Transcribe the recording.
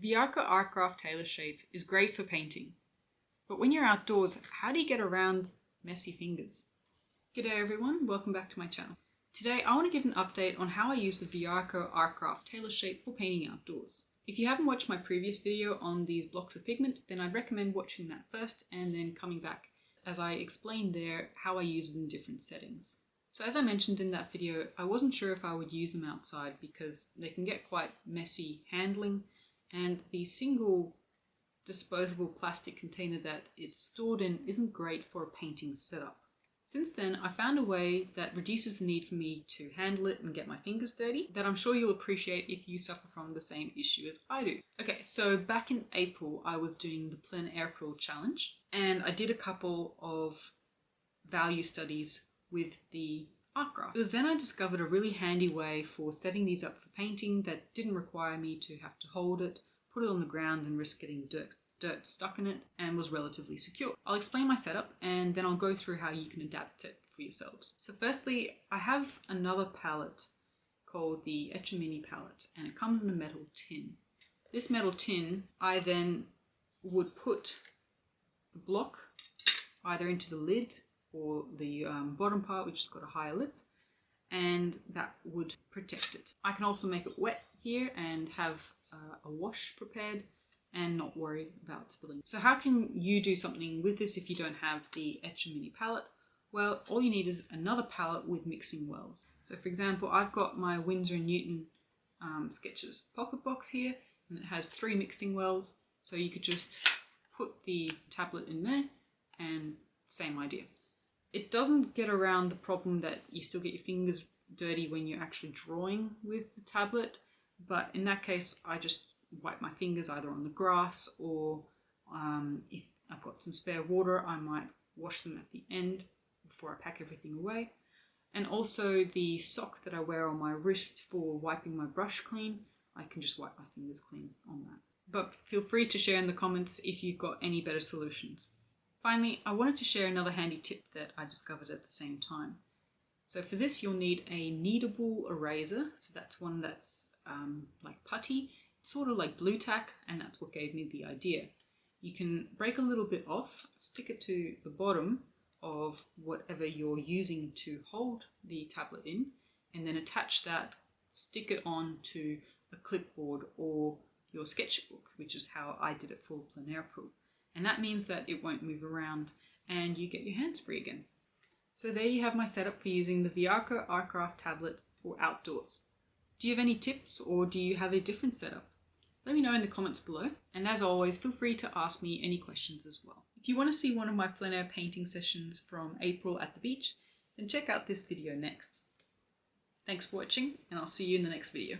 The Viarco Artgraf Tailor Shape is great for painting, but when you're outdoors, how do you get around messy fingers? G'day everyone, welcome back to my channel. Today I want to give an update on how I use the Viarco Artgraf Tailor Shape for painting outdoors. If you haven't watched my previous video on these blocks of pigment, then I'd recommend watching that first and then coming back as I explain there how I use it in different settings. So as I mentioned in that video, I wasn't sure if I would use them outside because they can get quite messy handling, and the single disposable plastic container that it's stored in isn't great for a painting setup. Since then, I found a way that reduces the need for me to handle it and get my fingers dirty, that I'm sure you'll appreciate if you suffer from the same issue as I do. Okay, so back in April, I was doing the Plein April challenge, and I did a couple of value studies with the Artgraf. It was then I discovered a really handy way for setting these up for painting that didn't require me to have to hold it, put it on the ground and risk getting dirt stuck in it, and was relatively secure. I'll explain my setup and then I'll go through how you can adapt it for yourselves. So firstly, I have another palette called the Mini palette, and it comes in a metal tin. This metal tin, I then would put the block either into the lid or the bottom part, which has got a higher lip, and that would protect it. I can also make it wet here and have a wash prepared and not worry about spilling. So how can you do something with this if you don't have the Mini palette? Well, all you need is another palette with mixing wells. So for example, I've got my Winsor & Newton Sketches pocket box here, and it has 3 mixing wells. So you could just put the tablet in there, and same idea. It doesn't get around the problem that you still get your fingers dirty when you're actually drawing with the tablet, but in that case I just wipe my fingers either on the grass or if I've got some spare water, I might wash them at the end before I pack everything away. And also the sock that I wear on my wrist for wiping my brush clean, I can just wipe my fingers clean on that. But feel free to share in the comments if you've got any better solutions. Finally, I wanted to share another handy tip that I discovered at the same time. So for this, you'll need a kneadable eraser. So that's one that's like putty, sort of like blue tack, and that's what gave me the idea. You can break a little bit off, stick it to the bottom of whatever you're using to hold the tablet in, and then attach that, stick it on to a clipboard or your sketchbook, which is how I did it for Plein April. And that means that it won't move around and you get your hands free again. So there you have my setup for using the Viarco Artgraf tablet for outdoors. Do you have any tips, or do you have a different setup? Let me know in the comments below, and as always, feel free to ask me any questions as well. If you want to see one of my plein air painting sessions from April at the beach, then check out this video next. Thanks for watching, and I'll see you in the next video.